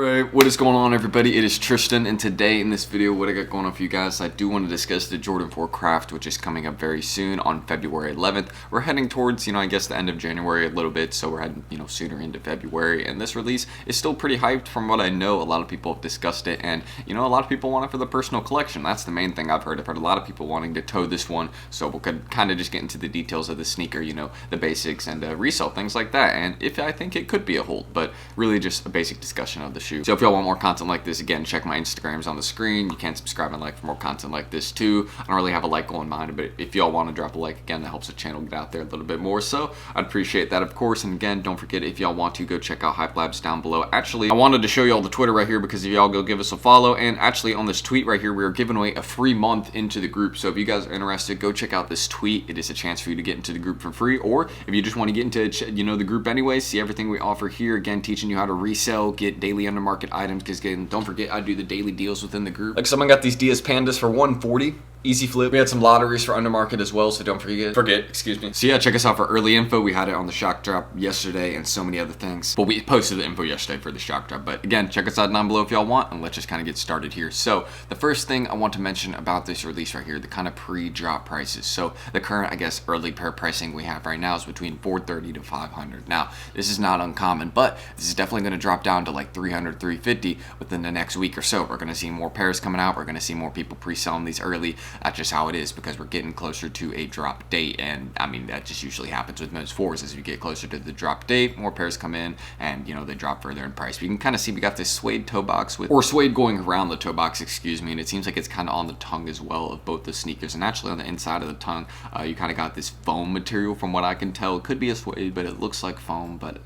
Alright, what is going on everybody? It is Tristan, and today in this video what I got going on for you guys, I do want to discuss the Jordan 4 Craft, which is coming up very soon on February 11th. We're heading towards, I guess the end of January a little bit, so we're heading, sooner into February, and this release is still pretty hyped from what I know. A lot of people have discussed it, and a lot of people want it for the personal collection. That's the main thing I've heard. I've heard a lot of people wanting to toe this one, so we could kind of just get into the details of the sneaker, the basics and resale, things like that, and if I think it could be a hold, but really just a basic discussion of the shoe. So if y'all want more content like this, again, check my Instagrams on the screen. You can subscribe and like for more content like this too. I don't really have a like goal in mind, but if y'all want to drop a like, again, that helps the channel get out there a little bit more, so I'd appreciate that, of course. And again, don't forget, if y'all want to, go check out Hype Labs down below. Actually, I wanted to show y'all the Twitter right here, because if y'all go give us a follow, and actually on this tweet right here, we are giving away a free month into the group. So if you guys are interested, go check out this tweet. It is a chance for you to get into the group for free, or if you just want to get into the group anyway, see everything we offer here, again, teaching you how to resell, get daily under market items, because again, don't forget, I do the daily deals within the group. Like, someone got these Diaz Pandas for $140. Easy flip. We had some lotteries for undermarket as well, so don't forget. So yeah, check us out for early info. We had it on the shock drop yesterday and so many other things. But we posted the info yesterday for the shock drop. But again, check us out down below if y'all want, and let's just kind of get started here. So the first thing I want to mention about this release right here, the kind of pre-drop prices. So the current, I guess, early pair pricing we have right now is between $430 to $500. Now, this is not uncommon, but this is definitely going to drop down to like $300, $350 within the next week or so. We're going to see more pairs coming out. We're going to see more people pre-selling these early. That's just how it is, because we're getting closer to a drop date, and I mean, that just usually happens with most fours. As you get closer to the drop date, more pairs come in, and they drop further in price. But you can kind of see we got this suede toe box or suede going around the toe box, excuse me, and it seems like it's kind of on the tongue as well of both the sneakers, and actually on the inside of the tongue, you kind of got this foam material from what I can tell. It could be a suede, but it looks like foam. But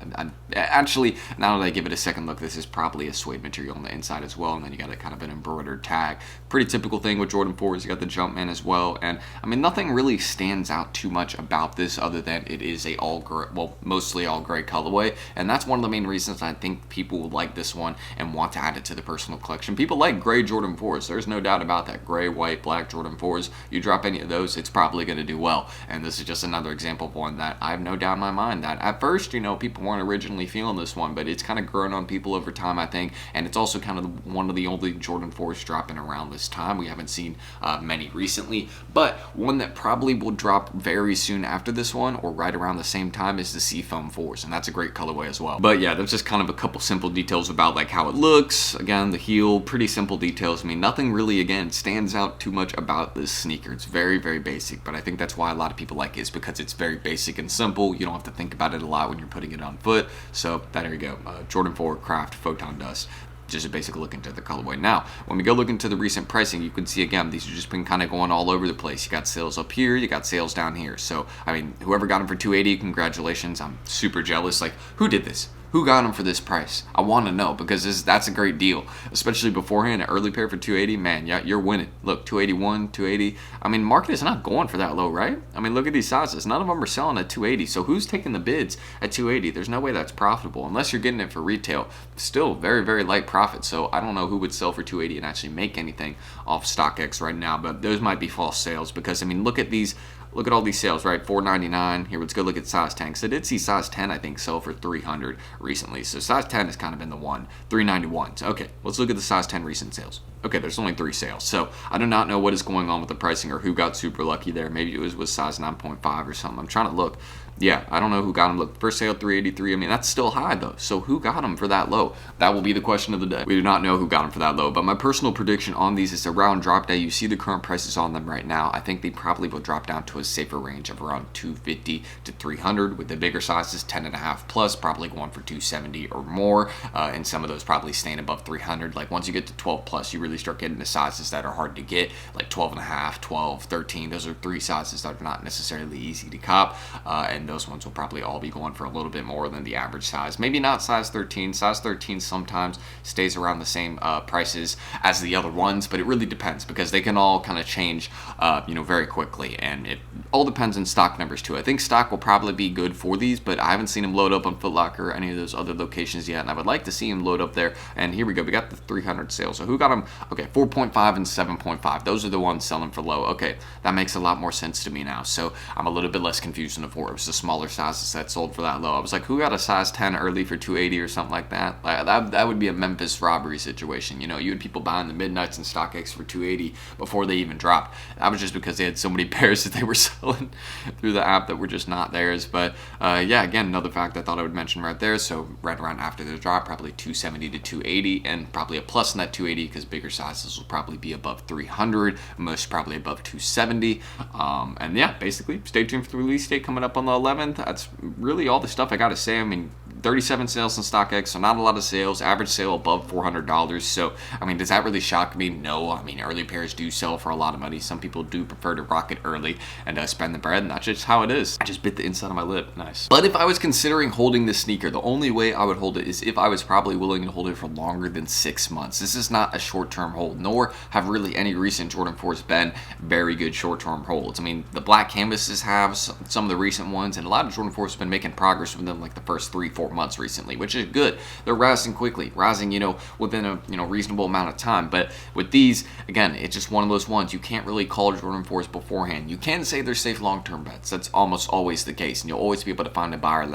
actually, now that I give it a second look, this is probably a suede material on the inside as well, and then you got a kind of an embroidered tag. Pretty typical thing with Jordan 4s. You got the Jumpman as well, and I mean, nothing really stands out too much about this other than it is a all gray, well, mostly all gray colorway, and that's one of the main reasons I think people would like this one and want to add it to the personal collection. People like gray Jordan 4s. There's no doubt about that. Gray, white, black Jordan 4s. You drop any of those, it's probably going to do well, and this is just another example of one that I have no doubt in my mind that at first, people weren't originally feeling this one, but it's kind of grown on people over time, I think, and it's also kind of one of the only Jordan 4s dropping around this time. We haven't seen many recently, but one that probably will drop very soon after this one, or right around the same time, is the Seafoam 4s, and that's a great colorway as well. But yeah, there's just kind of a couple simple details about like how it looks. Again, the heel, pretty simple details. I mean, nothing really, again, stands out too much about this sneaker. It's very, very basic, but I think that's why a lot of people like it, is because it's very basic and simple. You don't have to think about it a lot when you're putting it on foot. So there you go, Jordan 4 Craft Photon Dust. Just a basic look into the colorway. Now, when we go look into the recent pricing, you can see, again, these have just been kind of going all over the place. You got sales up here, you got sales down here. So, I mean, whoever got them for $280, congratulations. I'm super jealous. Like, who did this? Who got them for this price? I want to know, because that's a great deal, especially beforehand. An early pair for $280, man, yeah, you're winning. Look, $281, $280. I mean, market is not going for that low, right? I mean, look at these sizes. None of them are selling at $280. So who's taking the bids at $280? There's no way that's profitable unless you're getting it for retail. Still very, very light profit. So I don't know who would sell for $280 and actually make anything off StockX right now, but those might be false sales, because I mean, look at these. Look at all these sales, right? $499. Here, let's go look at size 10. Because I did see size 10, I think, sell for $300 recently. So size 10 has kind of been the one. $391. So, okay, let's look at the size 10 recent sales. Okay, there's only 3 sales. So I do not know what is going on with the pricing, or who got super lucky there. Maybe it was with size 9.5 or something. I'm trying to look. Yeah, I don't know who got them. Look, first sale $383. I mean, that's still high though. So who got them for that low? That will be the question of the day. We do not know who got them for that low, but my personal prediction on these is around drop day. You see the current prices on them right now. I think they probably will drop down to a safer range of around $250 to $300, with the bigger sizes 10.5 plus probably going for $270 or more, and some of those probably staying above $300. Like, once you get to 12 plus, you really start getting the sizes that are hard to get, like 12.5, 12, 13. Those are 3 sizes that are not necessarily easy to cop, and those ones will probably all be going for a little bit more than the average size. Maybe not size 13. Size 13 sometimes stays around the same prices as the other ones, but it really depends, because they can all kind of change, very quickly, and it all depends on stock numbers too. I think stock will probably be good for these, but I haven't seen them load up on Foot Locker or any of those other locations yet, and I would like to see them load up there. And here we go. We got the 300 sales. So who got them? Okay, 4.5 and 7.5. Those are the ones selling for low. Okay, that makes a lot more sense to me now. So I'm a little bit less confused than before. It was the of smaller sizes that sold for that low. I was like, who got a size 10 early for 280 or something like that? Like, that would be a Memphis robbery situation. You know, you had people buying the Midnights and StockX for 280 before they even dropped. That was just because they had so many pairs that they were selling through the app that were just not theirs. But yeah, again, another fact I thought I would mention right there. So right around after the drop, probably 270 to 280, and probably a plus in that 280 because bigger sizes will probably be above 300, most probably above 270. And yeah, basically stay tuned for the release date coming up on the 11th. That's really all the stuff I gotta say. I mean, 37 sales in StockX, so not a lot of sales. Average sale above $400. So, I mean, does that really shock me? No. I mean, early pairs do sell for a lot of money. Some people do prefer to rock it early and spend the bread, and that's just how it is. I just bit the inside of my lip. Nice. But if I was considering holding this sneaker, the only way I would hold it is if I was probably willing to hold it for longer than 6 months. This is not a short-term hold, nor have really any recent Jordan 4s been very good short-term holds. I mean, the black canvases have some of the recent ones, and a lot of Jordan 4s have been making progress within like the first 3-4 months recently, which is good. They're rising quickly, you know, within a reasonable amount of time. But with these, again, it's just one of those ones you can't really call Jordan 4s beforehand. You can say they're safe long-term bets. That's almost always the case, and you'll always be able to find a buyer,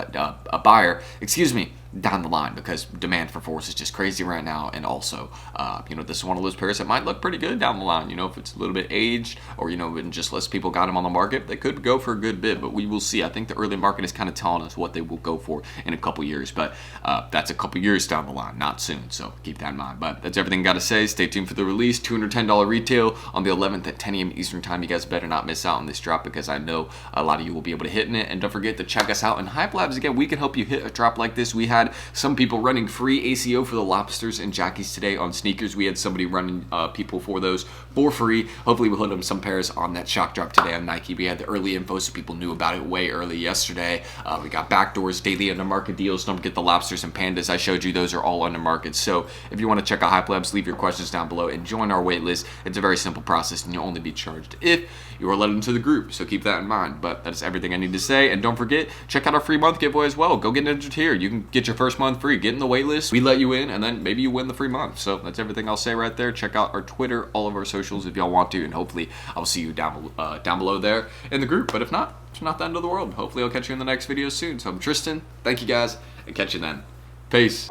down the line, because demand for 4s is just crazy right now. And also, you know, this is one of those pairs that might look pretty good down the line. You know, if it's a little bit aged, or, you know, and just less people got them on the market, they could go for a good bid, but we will see. I think the early market is kind of telling us what they will go for in a couple years, but that's a couple years down the line, not soon, so keep that in mind. But that's everything I gotta say. Stay tuned for the release. $210 retail on the 11th at 10 a.m. Eastern time. You guys better not miss out on this drop, because I know a lot of you will be able to hit in it. And don't forget to check us out in Hype Labs. Again, we can help you hit a drop like this. We had some people running free ACO for the Lobsters and Jackies today on sneakers. We had somebody running people for those for free. Hopefully we'll hit them some pairs on that shock drop today on Nike. We had the early info, so people knew about it way early yesterday. We got backdoors, daily under market deals. Don't forget the Lobsters and Pandas I showed you. Those are all under market. So if you want to check out Hype Labs, leave your questions down below and join our wait list. It's a very simple process, and you'll only be charged if you are let into the group. So keep that in mind. But that's everything I need to say. And don't forget, check out our free month giveaway as well. Go get entered here. You can get your first month free. Get in the wait list. We let you in, and then maybe you win the free month. So that's everything I'll say right there. Check out our Twitter, all of our socials if y'all want to, and hopefully I'll see you down below there in the group. But if not, it's not the end of the world. Hopefully I'll catch you in the next video soon. So I'm Tristan. Thank you guys, and catch you then. Peace.